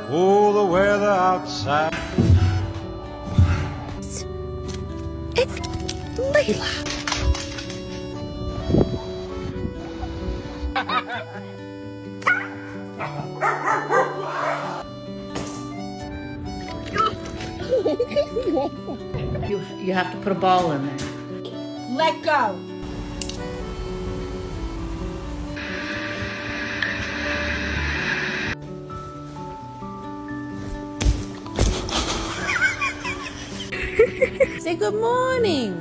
Oh, the weather outside. It's Layla. You have to put a ball in there. Let go. Say good morning.